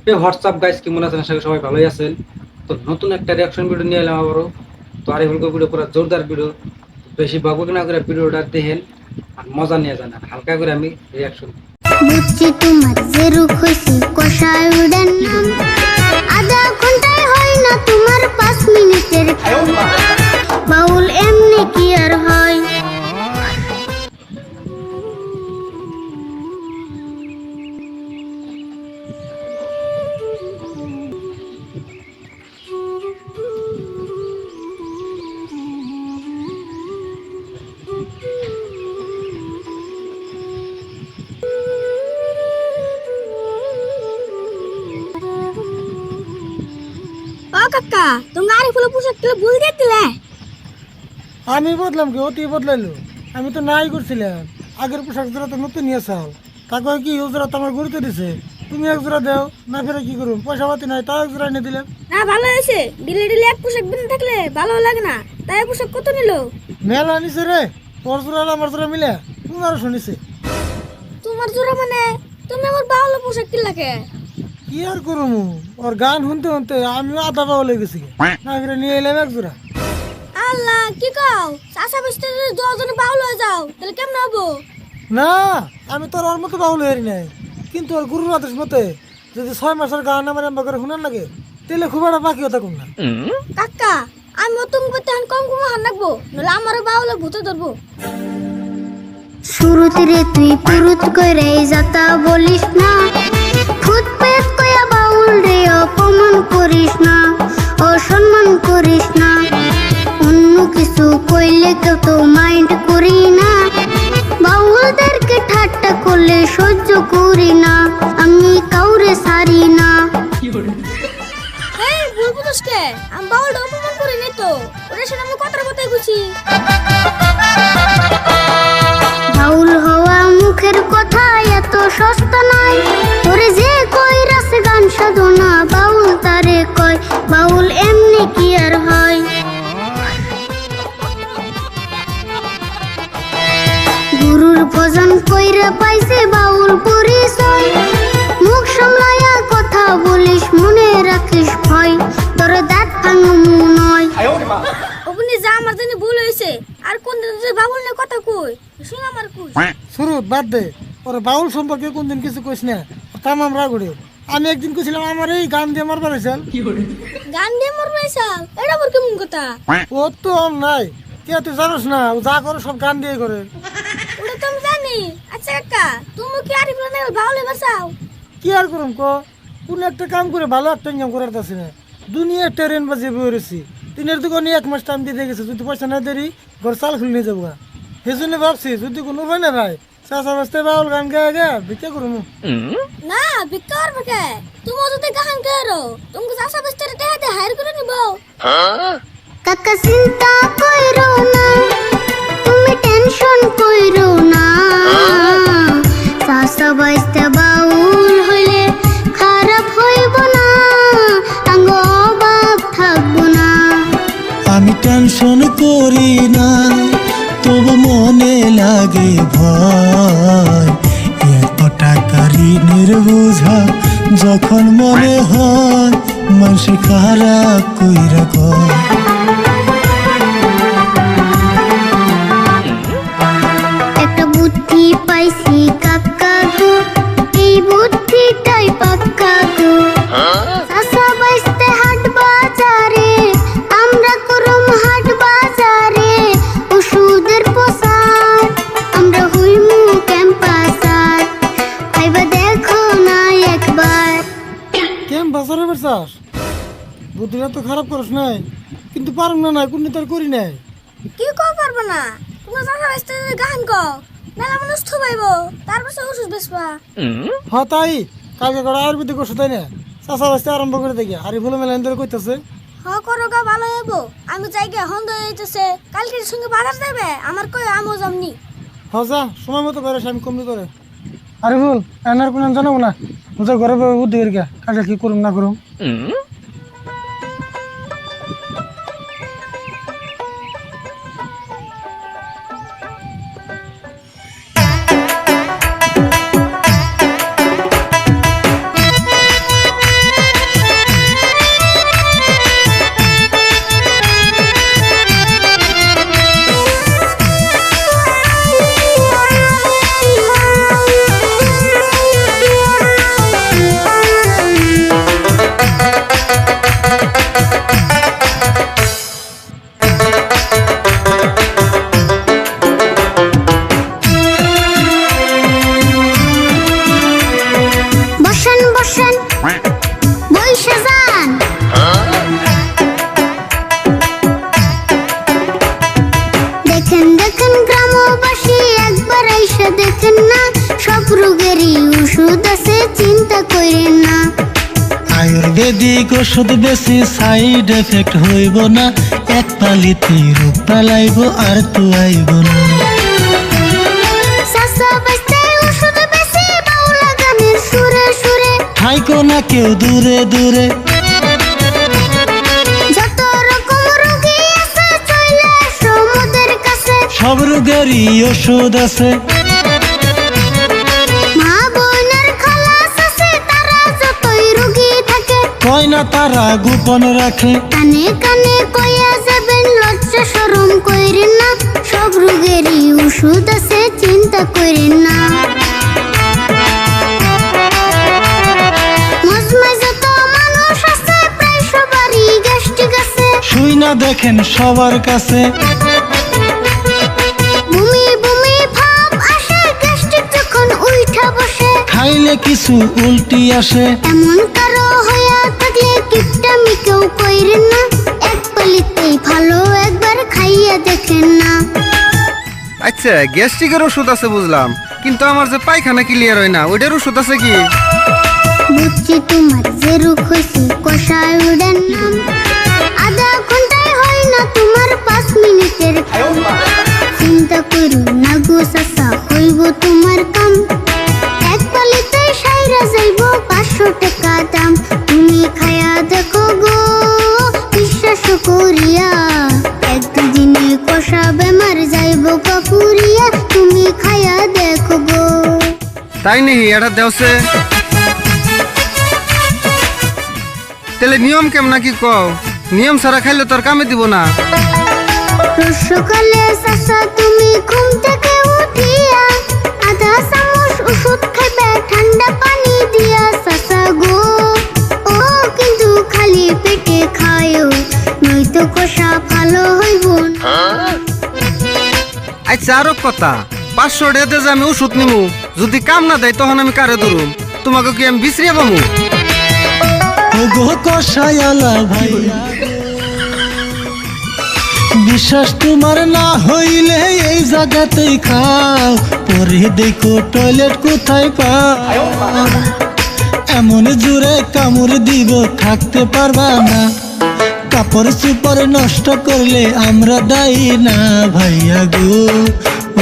WhatsApp guys, কেমন আছেন? আশা করি সবাই ভালোই আছেন। তো নতুন একটা রিয়াকশন ভিডিও নিয়ে এলাম আবারও। তো আরিফুল ভিডিও পুরো জোরদার ভিডিও, বেশি বকবক না করে ভিডিওটা দেখেন আর মজা নিয়ে যান। আর হালকা করে আমি রিয়াকশন বুঝছি তোমার যে রুখ হইছে কষায় উড়েন নাম আধা ঘন্টায় হয় না তোমার 5 মিনিটের বাউল এমনি কি আর হয়। ও কাকা, তুমি আরিফুল পোশাক গুলো ভুল দিয়ে দিলে। আমি বদলাম কি অতি বদলাইলো? আমি তো নাই করছিলাম। আগের পোশাক জোড়া তো নতুন নিয়ে আসাও, তাকে কি ও জোড়া তো আমার গুরুত্ব দিছে। তুমি এক জোড়া দাও না, ফেরে কি করুন? পয়সা পাতি নাই, তাও এক জোড়া এনে দিলাম। না ভালো হয়েছে, ডিলে ডিলে এক পোশাক বিন থাকলে ভালো লাগে না। তাই পোশাক কত নিল? মেলা নিছে রে, ওর জোড়া আর আমার জোড়া মিলে 1500 নিছে। তোমার জোড়া মানে তুমি আমার বাউল পোশাক কিনলা কে? কি আর করুম, ওর গান শুনতে শুনতে আমি আধা পাওয়া লেগে গেছি। না ফেরে নিয়ে এলাম এক জোড়া। আল্লাহ, কি কও? চাচা বসতে যদি 10 জন বাউল হয়ে যাও তাহলে কেমন হবো? না, আমি তোর ওর মতো বাউল হয়ে নাই, কিন্তু ওর গুরুর আদেশ মতে যদি 6 মাসের গান আমার এমন করে শুনার লাগে তাহলে খুব একটা বাকি হতা কম না। কাকা, আমি তুমি প্রতি কম কম হান রাখবো, নলে আমার বাউলে ভূতে ধরবো। শুরুতে রে তুই পুরুত কইরে যাতা বলিস না, ফুটপেট কইয়া বাউল রে অপমান করিস না, অসম্মান করিস না। অন্য কিছু কইলে কেউ তো মাইন্ড করি না, বাউলদেরকে ঠাট্টা করলে সহ্য করি না, আমি কাউরে সারি না। এই ভুল বুঝছকে, আমি বাউলটা অপমান করি নাই তো, ওরে সেটা আমি কথার কথাই কইছি। বাউল হওয়া মুখের কথা এত সস্তা নয়, ওরে যে কই রাসে গান সাধনা বাউল তারে কয়, বাউল এমনি কি আর হয়। গুরুর ভজন কইরা পাইছে বাউল পরিচয়, মুখ সামলায়া কথা বলিস মনে রাখিস ভয়, তোর দাঁত ভাঙমু নয়। ওখানে যা আমার জানি ভুল হয়েছে, আর কোন দিন যে বাউল নিয়ে কথা কই শুন আমার কই। শুরু বাদ দে, ওর বাউল সম্পর্কে কোনদিন কিছু কইস না, তামাম রাগুড়ে। আমি একদিন কইছিলাম আমার এই গান দিয়ে মারবার হয়েছিল। গান দিয়ে মরবে সাল, এটা বর কেমন কথা? ও তো আর নাই, কে তুই জানোস না, ও যা করে সব গান দিয়ে করে। ওটা তো আমি জানি। আচ্ছা কাকা, তুমি কি আরিফুল না বাউলে বাসাও? কি আর করুম ক, কোন একটা কাম করে ভালো একটা ইনকাম করার আছে না, দুনিয়া ট্রেন বাজিয়ে বেরোছি। তিনের দোকানে 1 মাস টাইম দিয়ে গেছে, যদি পয়সা না দেরি ঘর চাল খুলে নিয়ে যাবো। সেই জন্য ভাবছি যদি কোনো উপায় না ভাই চাষা বাস্তে বাউল গান গায়ে গে ভিক্ষা করুম। না ভিক্ষা করবে কে? তুমি যদি গান করো তুমি চাষা বাস্তে টাকা দিয়ে হায়ার করে নিব। কাকা চিন্তা কইরো না, তুমি টেনশন কইরো না, চাষা বাস্তে বাউল হইলে খারাপ হইব না, আঙ্গ অভাব থাকবো না। আমি টেনশন করি না, তবু মনে লাগে ভয়, এত টাকা ঋণের বোঝা যখন মনে হয় মানুষ খারাপ কইরা কয়। একটা বুদ্ধি পাইছি কাকা গো, এই বুদ্ধিটাই পাক্কা গো। চাষা বাইস্তে হাট বাজারে, আমরা করম হাট বাজারে, ওষুধের প্রসার আমরা হইমু ক্যাম্পাসার, আইবা দেখো না একবার। কেম বাজারে বেরছাস? বুদ্ধিটা তো খারাপ করিস নাই, কিন্তু পারুম না নাই কোন তার করি নাই। কি কও পারবো না? তুমি চাষা বাইস্তে গান কও, মেলা মানুষ থুবাইবো, তারপর ওষুধ বেচবা। হ্যাঁ তাই, কালকে করে আয়ুর্বেদিক ওষুধ তাই না, চাষা বাস্তে আরম্ভ করে দেখি। আর এই ভুলো মেলা ধরে কইতেছে করো গা ভালো হইব। আমি যাই গে হন্দ হইতেছে, কালকের সঙ্গে বাজার যাবে আমার কই আমিও যামনি। হ্যাঁ যা, সময় মতো করে আমি কমনি করে। আরে ভুল এনার কোনো জানাবো না, বুঝা ঘরে বুদ্ধি করি কালকে কি করুম না করুম। কইরেন না। আয়ুর্বেদিক ওষুধ বেশি সাইড এফেক্ট হইব না, এক পালিতে রোগ পালাইব আর তো আইব না। চাচা বাস্তায় ওষুধ বেশি বাউলা গানের সুরে সুরে, থাইকো না কেউ দূরে দূরে, যত রকম রোগী আছে চলে আসো মোদের কাছে। সব রোগেরই ওষুধ আছে। মা বোনের খালাস আছে তারা যতই রোগী থাকে, কয় না তারা গোপন রাখে। কানে কানে কইয়া যাবেন লজ্জা শরম কইরেন না, সব রোগেরই ওষুধ আছে চিন্তা কইরেন না। মজমায় যত মানুষ আছে প্রায় সবারই গ্যাস্ট্রিক আছে, শুই না দেখেন সবার কাছে। বমি বমি ভাব আসে গ্যাস্ট্রিক যখন উইঠা বসে, খাইলে কিছু উল্টি আসে। এমন কারো হইয়া থাকলে কিপটামি কেউ কইরেন না, এক পালিতেই ভালো একবার খাইয়া দেখেন না। আচ্ছা গ্যাস্ট্রিকের ওষুধ আছে বুঝলাম, কিন্তু আমার যে পায়খানা ক্লিয়ার হয় না ওইটার ওষুধ আছে কি? বুঝছি তোমার যে রোগ হয়েছে কষায় উড়েন নাম, আধা ঘন্টায় হয় না তোমার 5 মিনিটের কাম। চিন্তা করো না গো চাচা হইব তোমার কাম, এক পালিতে সাইরা যাইব 500 টাকা দাম। তুমি খায়া দেখো গো বিশ্বাস করিয়া, এক দুদিনে কষা বেমার যাইব কাপুরিয়া, তুমি খায়া দেখো গো। তাই নেই এটা দেওছে, তাহলে নিয়ম কেমন কি কও? নিয়ম ছাড়া খাইলে তোর কামে দিব না। রোজ সকালে চাচা তুমি ঘুম থেকে উঠিয়া আধা চামচ ওষুধ খাইবে ঠান্ডা পানি দিয়া চাচা গো, ও কিন্তু খালি পেটে খায়ও নয়তো কষা ভালো হইব না। আচ্ছা আরো কথা, 500 টাকা যে আমি ওষুধ নিমু, যদি কাম না দেয় তখন আমি কারে ধরুম? তোমাকে কি আমি বিশ্রিয়া পামু? ওগো কষায়ালা ভাইয়া, বিশ্বাস তোমার না হইলে এই জায়গাতেই খাও, পরে দেখো টয়লেট কোথায় পাও। এমন জোরে কামড় দিব থাকতে পারবা না, কাপড় চোপড় নষ্ট করলে আমরা দায়ী না ভাইয়া গো।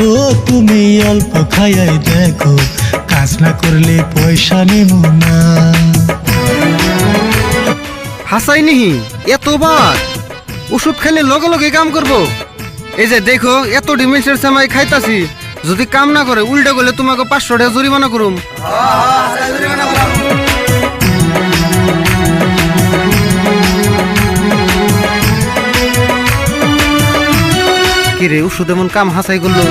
ও তুমি অল্প খাইয়াই দেখো, কাজ না করলে পয়সা নেব না। হাসাই নিহি এতবার ওষুধ খাইলে লগে লগে কাম করবো? এই যে দেখো এত ডিমেন্সের সময় খাইতাছি, যদি কাম না করে উল্টা করলে তোমাকে 500 টাকা জরিমানা করুম। কিরে ওষুধ এমন কাম হাসাই করলো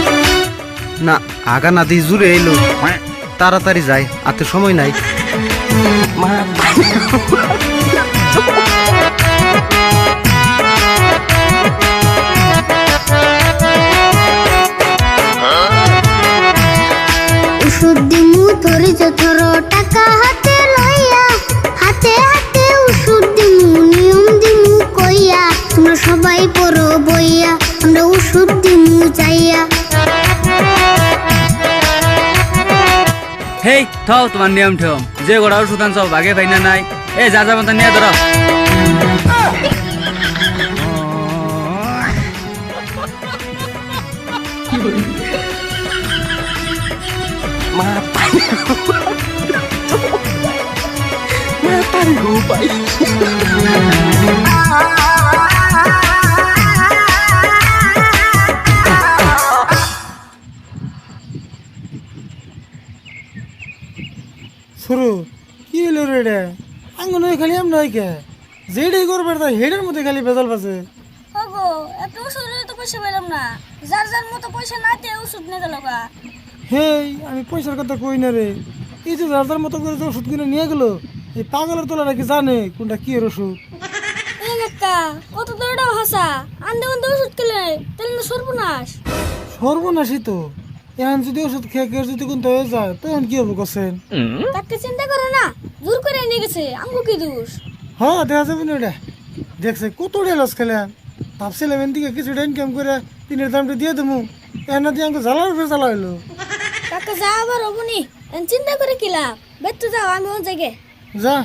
না, আগা না দিয়ে জুড়ে এলো। তাড়াতাড়ি যাই, আতে সময় নাই। ওষুধ দিমু ধৈর্য ধরো টাকা হাতে লইয়া, হাতে হাতে ওষুধ দিমু নিয়ম দিমু কইয়া, তোমরা সবাই পড়ো বইয়া আমরা ওষুধ দিমু যাইয়া। হেই থাও তোমার নিয়ম ঠেম, যে গোড়া ওষুধ আনছ ভাগে পাই না নাই, এ যা যাবো তা নিয়ে ধরো। শুরু কি হলো রে এটা? আঙ্গুন খালি আমরা কে যেটাই করবে তাই হেডের মধ্যে খালি বেজাল পাচ্ছে। ওগো একটা ওষুধের তো পয়সা পেলাম না, যার যার মতো পয়সা না দিয়ে ওষুধ নিয়ে গেল গা। হেই আমি পয়সার কথা কই না রে, এই যে যার যার মতো করে যে ওষুধ কিনে নিয়ে গেলো, এই পাগলের তোলারা কি জানে কোনটা কি এর ওষুধ? এই একটা কত দরটাও হাসা আন্দে আন্দে ওষুধ খেলে তাহলে না সর্বনাশ। সর্বনাশী তো, এখন যদি ওষুধ খেয়ে খেয়ে যদি কোনটা হয়ে যায় তখন কি হবো করছেন? তাকে চিন্তা করে না, জোর করে নিয়ে গেছে, আমগো কি দোষ? হ্যাঁ দেখা যাবে না এটা, দেখছে কত লস খেলেন, ভাবছিলাম এন দিকে কিছুটা ইনকাম করে তিনের দামটা দিয়ে দেবো, এনে দিয়ে আমাকে জ্বালার উপরে জ্বালা হইলো। কাকা যা আবার হবনি, চিন্তা করে কি লাভ? বের তো যাও, আমি ওই জায়গায়। যা।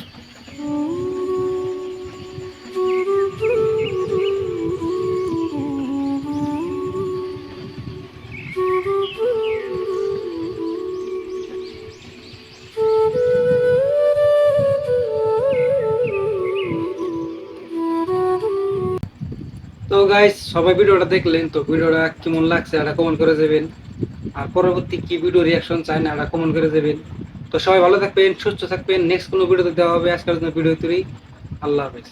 তো গাইস সবাই ভিডিওটা দেখলেন, তো ভিডিওটা কেমন লাগছে এটা কমেন্ট করে যাবেন, আর পরবর্তী কি ভিডিও রিয়াকশন চাই না এটা কমেন্ট করে যাবেন। তো সবাই ভালো থাকবেন, সুস্থ থাকবেন, নেক্সট কোনো ভিডিওতে দেওয়া হবে। আজকের জন্য ভিডিও তৈরি, আল্লাহ হাফেজ।